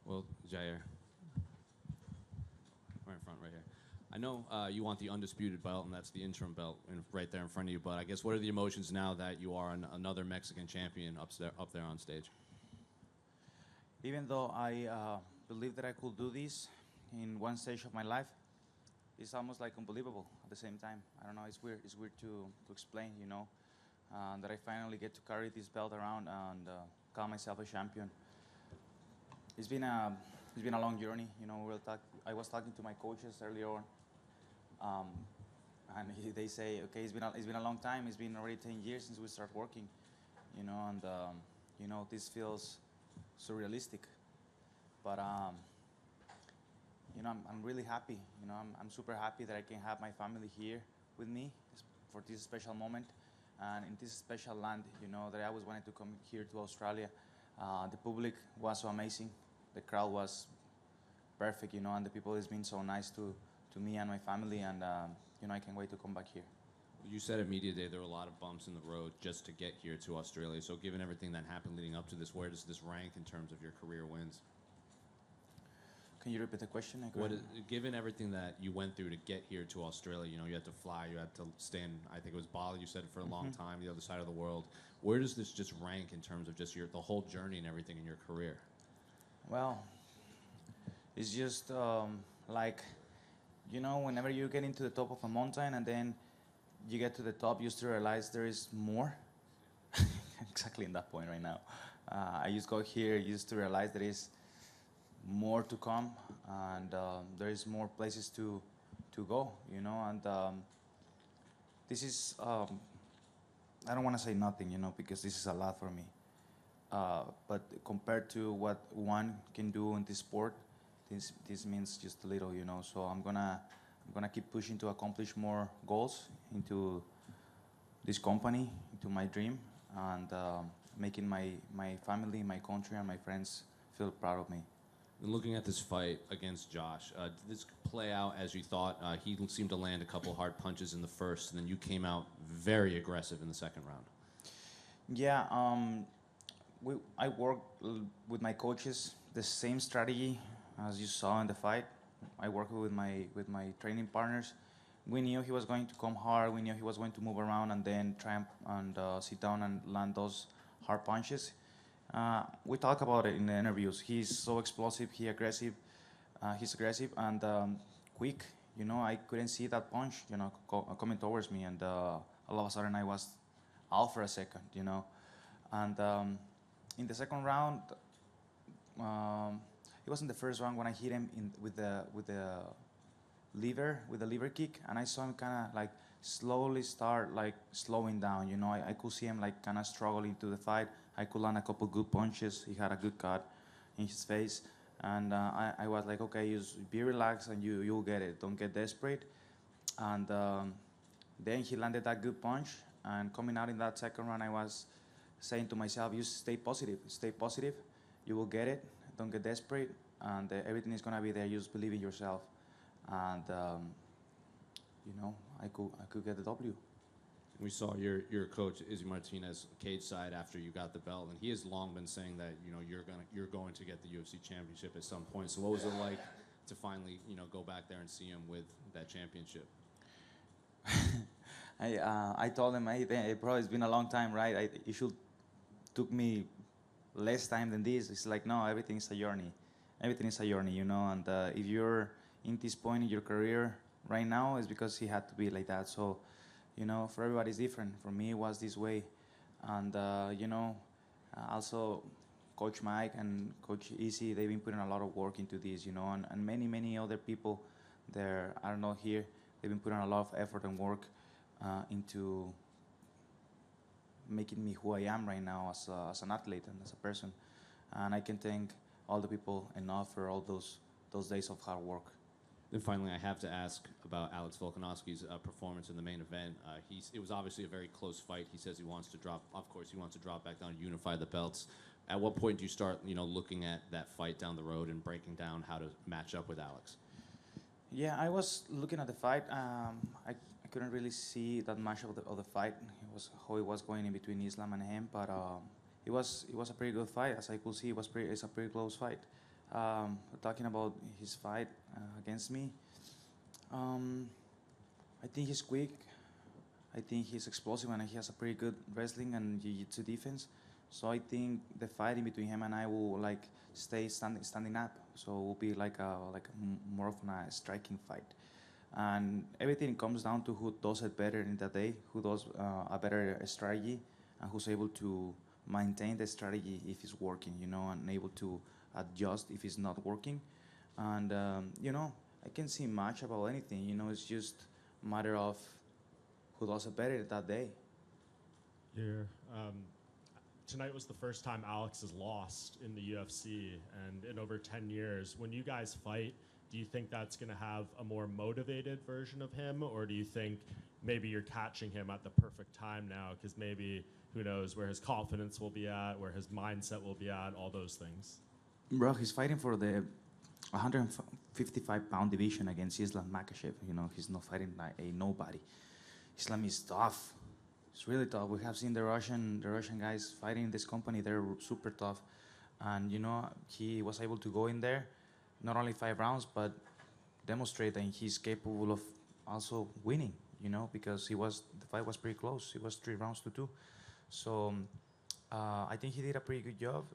Well, Jair, right in front, right here. I know you want the undisputed belt, and that's the interim belt right there in front of you. But I guess what are the emotions now that you are another Mexican champion up there on stage? Even though I believe that I could do this in one stage of my life, it's almost like unbelievable at the same time. I don't know. It's weird. It's weird to explain. That I finally get to carry this belt around and call myself a champion. It's been a long journey. I was talking to my coaches earlier on, and they say, okay, it's been a long time. It's been already 10 years since we started working, and this feels surrealistic. But I'm really happy. I'm super happy that I can have my family here with me for this special moment, and in this special land. That I always wanted to come here to Australia. The public was so amazing. The crowd was perfect, and the people has been so nice to me and my family, and I can't wait to come back here. You said at Media Day there were a lot of bumps in the road just to get here to Australia. So given everything that happened leading up to this, where does this rank in terms of your career wins? Can you repeat the question? Given everything that you went through to get here to Australia, you had to fly, you had to stay in, I think it was Bali, you said, for a long time, the other side of the world. Where does this just rank in terms of just the whole journey and everything in your career? Well, it's just whenever you get into the top of a mountain and then you get to the top, you still realize there is more. Exactly in that point right now. I just got here, used to realize there is more to come, and there is more places to go, and this is, I don't want to say nothing, because this is a lot for me. But compared to what one can do in this sport, this means just a little, So I'm gonna keep pushing to accomplish more goals into this company, into my dream, and making my family, my country, and my friends feel proud of me. And looking at this fight against Josh, did this play out as you thought? He seemed to land a couple hard punches in the first, and then you came out very aggressive in the second round. Yeah, I worked with my coaches the same strategy as you saw in the fight. I worked with my training partners. We knew he was going to come hard. We knew he was going to move around and then try and sit down and land those hard punches. We talk about it in the interviews. He's so explosive. He's aggressive and quick. I couldn't see that punch, coming towards me, and all of a sudden I was out for a second, And in the second round, it wasn't the first round when I hit him with the liver kick, and I saw him kind of like slowly start like slowing down. I could see him like kind of struggling to the fight. I could land a couple good punches. He had a good cut in his face, and I was like, okay, just be relaxed and you'll get it. Don't get desperate. And then he landed that good punch, and coming out in that second round, I was saying to myself, you stay positive. You will get it. Don't get desperate, and everything is gonna be there. You just believe in yourself, and I could get the W. We saw your coach Izzy Martinez cage side after you got the belt, and he has long been saying that you're going to get the UFC championship at some point. So what was it like to finally go back there and see him with that championship? I told him, hey, bro, it's been a long time, right? It should took me less time than this. It's like, no, everything is a journey. Everything is a journey, And if you're in this point in your career right now, it's because he had to be like that. So, for everybody it's different. For me, it was this way. And, also Coach Mike and Coach Izzy, they've been putting a lot of work into this, and many, many other people there are not here. They've been putting a lot of effort and work into making me who I am right now as an athlete and as a person. And I can thank all the people enough for all those days of hard work. Then finally, I have to ask about Alex Volkanovski's performance in the main event. It was obviously a very close fight. He says he wants to drop back down, unify the belts. At what point do you start, looking at that fight down the road and breaking down how to match up with Alex? Yeah, I was looking at the fight. I couldn't really see that much of the fight. It was how it was going in between Islam and him, but it was a pretty good fight. As I could see, it's a pretty close fight. Talking about his fight against me, I think he's quick. I think he's explosive and he has a pretty good wrestling and jiu-jitsu defense. So I think the fight in between him and I will like stay standing up. So it will be like more of a striking fight. And everything comes down to who does it better in the day, who does a better strategy, and who's able to maintain the strategy if it's working, and able to adjust if it's not working. And I can see much about anything. It's just a matter of who does it better that day. Here, tonight was the first time Alex has lost in the UFC, and in over 10 years. When you guys fight, do you think that's going to have a more motivated version of him, or do you think maybe you're catching him at the perfect time now? Because maybe, who knows, where his confidence will be at, where his mindset will be at, all those things. Bro, he's fighting for the 155-pound division against Islam Makhachev. He's not fighting like a nobody. Islam is tough. It's really tough. We have seen the Russian guys fighting in this company. They're super tough. And, he was able to go in there, not only 5 rounds, but demonstrate that he's capable of also winning, because the fight was pretty close. It was 3 rounds to 2. So I think he did a pretty good job.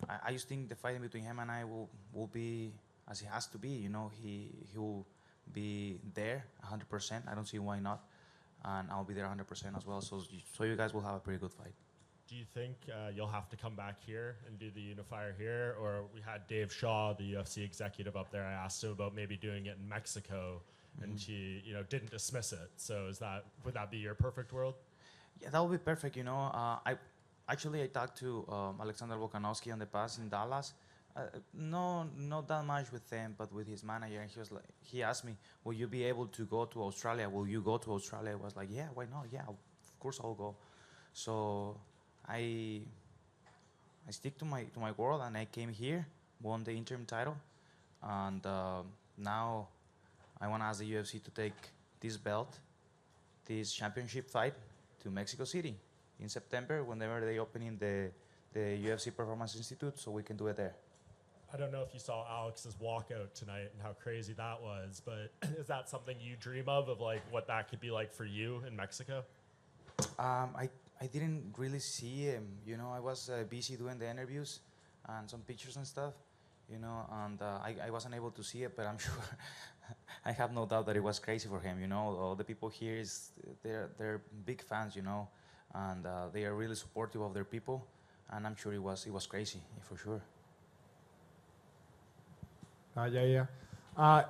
I just think the fight between him and I will be as it has to be. He will be there 100%. I don't see why not. And I'll be there 100% as well. So you guys will have a pretty good fight. Do you think you'll have to come back here and do the unifier here? Or we had Dave Shaw, the UFC executive, up there. I asked him about maybe doing it in Mexico, and he didn't dismiss it. So would that be your perfect world? Yeah, that would be perfect. I talked to Alexander Volkanovski in the past in Dallas. No, not that much with them, but with his manager. He asked me, "Will you be able to go to Australia? Will you go to Australia?" I was like, "Yeah, why not? Yeah, of course I'll go." So I stick to my word, and I came here, won the interim title, and now I want to ask the UFC to take this belt, this championship fight, to Mexico City in September, whenever they open the UFC Performance Institute, so we can do it there. I don't know if you saw Alex's walkout tonight and how crazy that was, but is that something you dream of like what that could be like for you in Mexico? I didn't really see him. I was busy doing the interviews and some pictures and stuff, and I wasn't able to see it, but I'm sure I have no doubt that it was crazy for him. All the people here they're big fans, and they are really supportive of their people, and I'm sure it was crazy, for sure.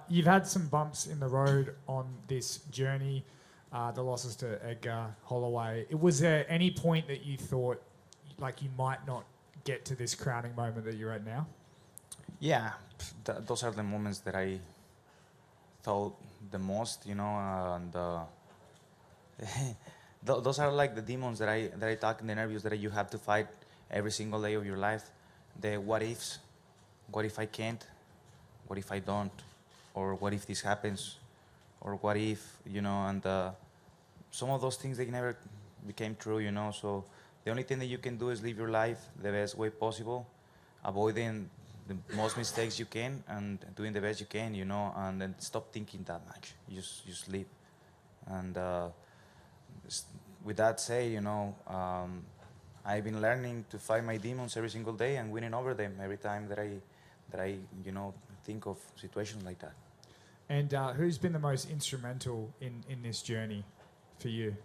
You've had some bumps in the road on this journey, the losses to Edgar, Holloway. Was there any point that you thought like you might not get to this crowning moment that you're at now? Yeah, those are the moments that I thought the most, and those are like the demons that I talk in the interviews that you have to fight every single day of your life. The what ifs. What if I can't? What if I don't? Or what if this happens? Or what if, and some of those things, they never became true, So the only thing that you can do is live your life the best way possible, avoiding the most mistakes you can and doing the best you can, and then stop thinking that much. You just live. And with that said, I've been learning to fight my demons every single day and winning over them every time that I think of situations like that. And who's been the most instrumental in this journey for you?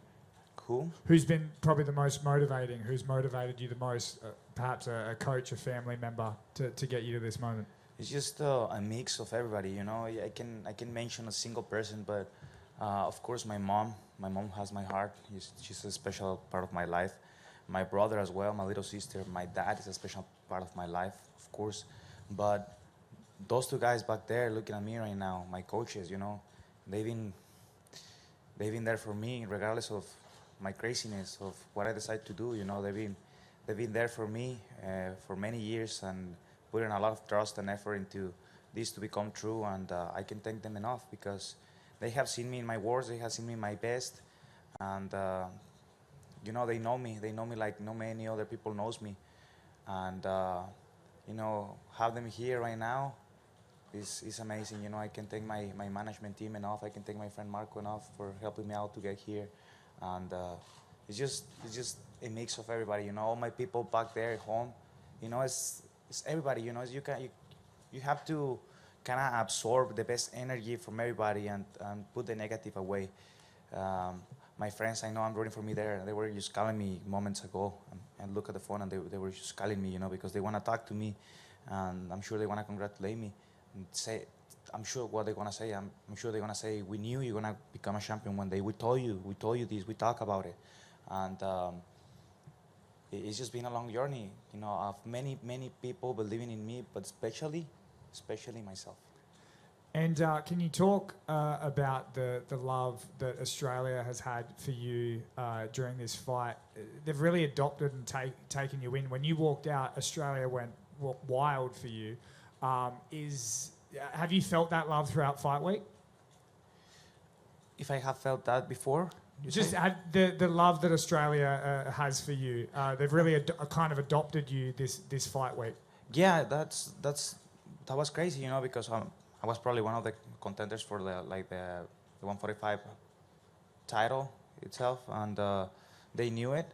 Who? Who's been probably the most motivating? Who's motivated you the most? Perhaps a coach, a family member, to get you to this moment? It's just a mix of everybody. I can mention a single person, but of course my mom. My mom has my heart. She's a special part of my life. My brother as well, my little sister. My dad is a special part of my life, of course. But those 2 guys back there looking at me right now, my coaches, they've been there for me regardless of my craziness, of what I decide to do. They've been there for me for many years and putting a lot of trust and effort into this to become true. And I can thank them enough because they have seen me in my worst, they have seen me in my best, and they know me. They know me like no many other people knows me, and have them here right now is amazing. I can thank my management team enough. I can thank my friend Marco enough for helping me out to get here, and it's just a mix of everybody. All my people back there at home. It's everybody. You have to kind of absorb the best energy from everybody and put the negative away. My friends, I know I'm rooting for me there. They were just calling me moments ago and look at the phone and they were just calling me, because they want to talk to me, and I'm sure they want to congratulate me and say, I'm sure what they're gonna say. I'm sure they're gonna say, we knew you're gonna become a champion one day. We told you this. We talked about it, and it's just been a long journey, of many people believing in me, but especially myself. And can you talk about the love that Australia has had for you during this fight? They've really adopted and taken you in. When you walked out, Australia went wild for you. Have you felt that love throughout fight week? If I have felt that before? Just the love that Australia has for you. They've really kind of adopted you this fight week. Yeah, that was crazy, because I was probably one of the contenders for the 145 title itself, and they knew it,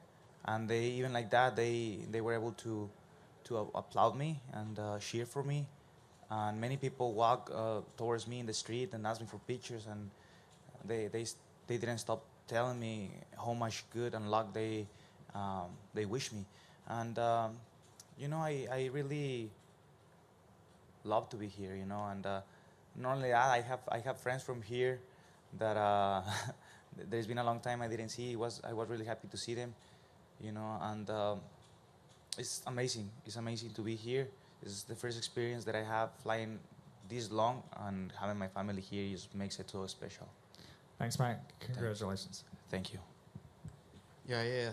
and they even like that they were able to applaud me and cheer for me, and many people walk towards me in the street and ask me for pictures, and they didn't stop telling me how much good and luck they wish me, and I really love to be here, and not only that, I have friends from here that there's been a long time I didn't see. I was really happy to see them, and it's amazing. It's amazing to be here. It's the first experience that I have flying this long, and having my family here just makes it so special. Thanks, mate. Congratulations. Thank you. Yeah.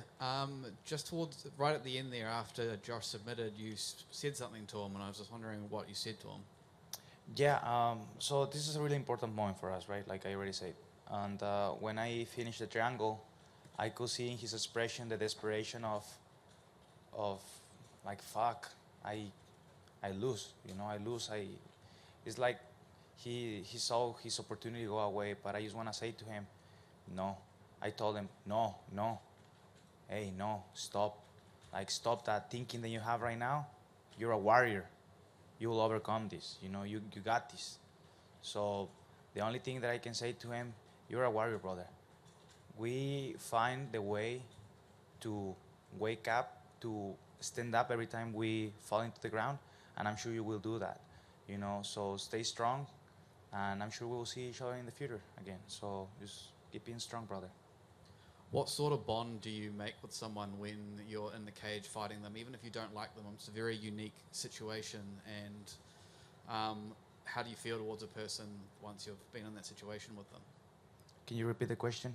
Just towards right at the end there, after Josh submitted, you said something to him, and I was just wondering what you said to him. Yeah. So this is a really important moment for us, right? Like I already said. And when I finished the triangle, I could see in his expression the desperation of like, fuck, I lose. I lose. It's like he saw his opportunity go away. But I just want to say to him, no. I told him, no. Hey, no, stop. Like, stop that thinking that you have right now. You're a warrior. You will overcome this. You got this. So the only thing that I can say to him, you're a warrior, brother. We find the way to wake up, to stand up every time we fall into the ground, and I'm sure you will do that. So stay strong, and I'm sure we will see each other in the future again. So just keep being strong, brother. What sort of bond do you make with someone when you're in the cage fighting them, even if you don't like them? It's a very unique situation, and how do you feel towards a person once you've been in that situation with them? Can you repeat the question?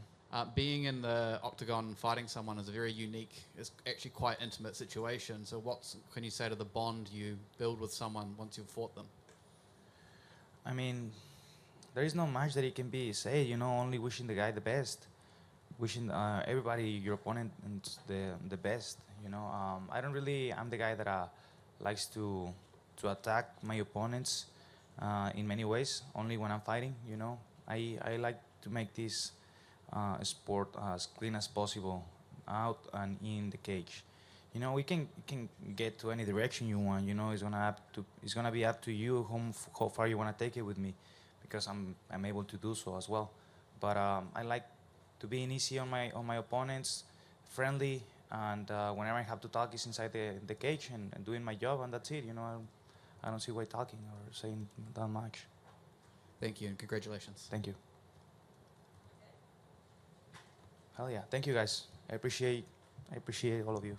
Being in the octagon and fighting someone is a very unique, it's actually quite intimate situation. So what can you say to the bond you build with someone once you've fought them? I mean, there is not much that it can be said, only wishing the guy the best. Wishing everybody, your opponent, the best. I'm the guy that likes to attack my opponents in many ways. Only when I'm fighting, I like to make this sport as clean as possible, out and in the cage. We can get to any direction you want. It's gonna be up to you how far you want to take it with me, because I'm able to do so as well. But I like to being easy on my opponents, friendly, and whenever I have to talk, it's inside the cage and doing my job, and that's it. I don't see why talking or saying that much. Thank you, and congratulations. Thank you. Hell yeah. Thank you, guys. I appreciate all of you.